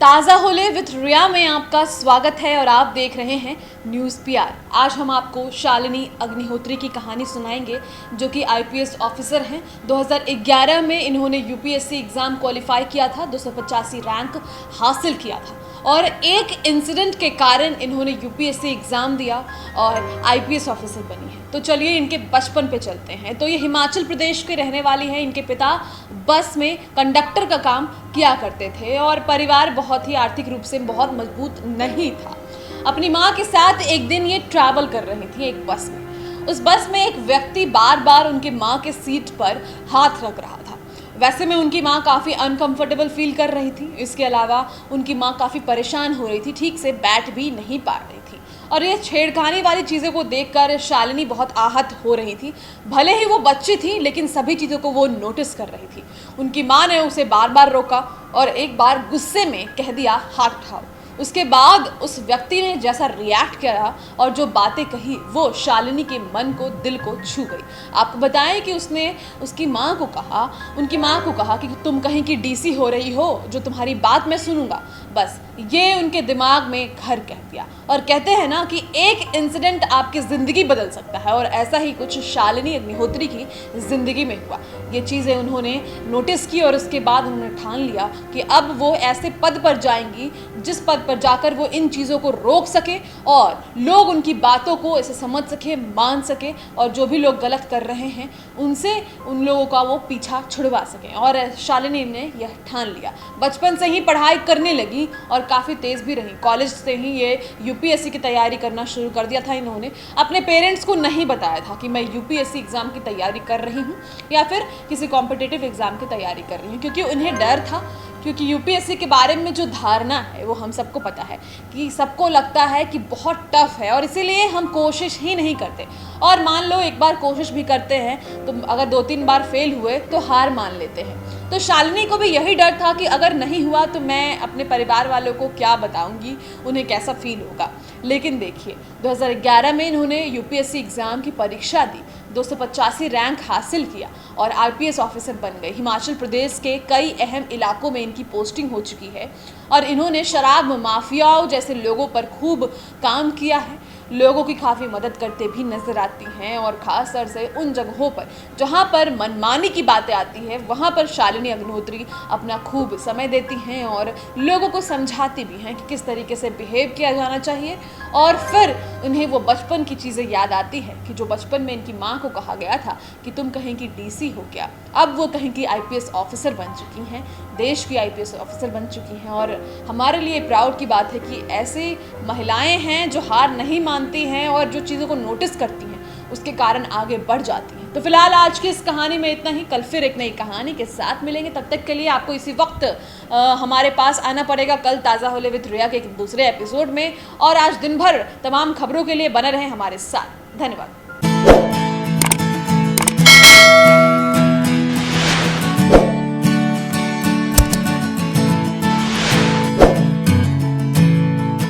ताज़ा होले विथ रिया में आपका स्वागत है और आप देख रहे हैं न्यूज़ पीआर। आज हम आपको शालिनी अग्निहोत्री की कहानी सुनाएंगे, जो कि आईपीएस ऑफिसर हैं। 2011 में इन्होंने यूपीएससी एग्ज़ाम क्वालिफाई किया था, 285 रैंक हासिल किया था और एक इंसिडेंट के कारण इन्होंने यूपीएससी एग्ज़ाम दिया और आईपीएस ऑफिसर बनी है। तो चलिए इनके बचपन पे चलते हैं। तो ये हिमाचल प्रदेश के रहने वाली हैं। इनके पिता बस में कंडक्टर का काम किया करते थे और परिवार बहुत ही आर्थिक रूप से बहुत मजबूत नहीं था। अपनी माँ के साथ एक दिन ये ट्रैवल कर रही थी एक बस में। उस बस में एक व्यक्ति बार बार उनकी माँ के सीट पर हाथ रख रहा था। वैसे में उनकी माँ काफ़ी अनकंफर्टेबल फील कर रही थी। इसके अलावा उनकी माँ काफ़ी परेशान हो रही थी, ठीक से बैठ भी नहीं पा रही थी और ये छेड़खानी वाली चीज़ों को देखकर शालिनी बहुत आहत हो रही थी। भले ही वो बच्ची थी, लेकिन सभी चीज़ों को वो नोटिस कर रही थी। उनकी माँ ने उसे बार बार रोका और एक बार गुस्से में कह दिया, हाथ उठाओ। उसके बाद उस व्यक्ति ने जैसा रिएक्ट किया और जो बातें कही, वो शालिनी के मन को, दिल को छू गई। आपको बताएं कि उसने उनकी माँ को कहा कि तुम कहीं की डीसी हो रही हो, जो तुम्हारी बात मैं सुनूंगा। बस ये उनके दिमाग में घर कह दिया। और कहते हैं ना कि एक इंसिडेंट आपकी ज़िंदगी बदल सकता है, और ऐसा ही कुछ शालिनी अग्निहोत्री की ज़िंदगी में हुआ। ये चीज़ें उन्होंने नोटिस की और उसके बाद उन्होंने ठान लिया कि अब वो ऐसे पद पर जाएंगी जिस पद पर जाकर वो इन चीज़ों को रोक सके और लोग उनकी बातों को ऐसे समझ सके, मान सके, और जो भी लोग गलत कर रहे हैं उनसे उन लोगों का वो पीछा छुड़वा सकें। और शालिनी ने यह ठान लिया। बचपन से ही पढ़ाई करने लगी और काफ़ी तेज़ भी रही। कॉलेज से ही ये यूपीएससी की तैयारी करना शुरू कर दिया था। इन्होंने अपने पेरेंट्स को नहीं बताया था कि मैं यूपीएससी एग्ज़ाम की तैयारी कर रही हूँ या फिर किसी कॉम्पिटिटिव एग्ज़ाम की तैयारी कर रही हूँ, क्योंकि उन्हें डर था। क्योंकि यूपीएससी के बारे में जो धारणा है वो हम सबको पता है कि सबको लगता है कि बहुत टफ है, और इसीलिए हम कोशिश ही नहीं करते। और मान लो एक बार कोशिश भी करते हैं तो अगर 2-3 बार फेल हुए तो हार मान लेते हैं। तो शालिनी को भी यही डर था कि अगर नहीं हुआ तो मैं अपने परिवार वालों को क्या बताऊंगी, उन्हें कैसा फील होगा। लेकिन देखिए, 2011 में इन्होंने यूपीएससी एग्ज़ाम की परीक्षा दी, 285 रैंक हासिल किया और आईपीएस ऑफिसर बन गए। हिमाचल प्रदेश के कई अहम इलाकों में इनकी पोस्टिंग हो चुकी है और इन्होंने शराब माफियाओं जैसे लोगों पर खूब काम किया है। लोगों की काफ़ी मदद करते भी नज़र आती हैं, और ख़ास तौर से उन जगहों पर जहाँ पर मनमानी की बातें आती है, वहाँ पर शालिनी अग्निहोत्री अपना खूब समय देती हैं और लोगों को समझाती भी हैं कि किस तरीके से बिहेव किया जाना चाहिए। और फिर उन्हें वो बचपन की चीज़ें याद आती है कि जो बचपन में इनकी माँ को कहा गया था कि तुम कहीं की डीसी हो क्या। अब वो कहीं की आईपीएस ऑफिसर बन चुकी हैं, देश की आईपीएस ऑफिसर बन चुकी हैं। और हमारे लिए प्राउड की बात है कि ऐसी महिलाएं हैं जो हार नहीं मानती हैं और जो चीज़ों को नोटिस करती हैं उसके कारण आगे बढ़ जाती हैं। तो फिलहाल आज की इस कहानी में इतना ही। कल फिर एक नई कहानी के साथ मिलेंगे। तब तक के लिए आपको इसी वक्त हमारे पास आना पड़ेगा कल ताज़ा होले विद रिया के एक दूसरे एपिसोड में। और आज दिन भर तमाम खबरों के लिए बने रहें हमारे साथ। धन्यवाद।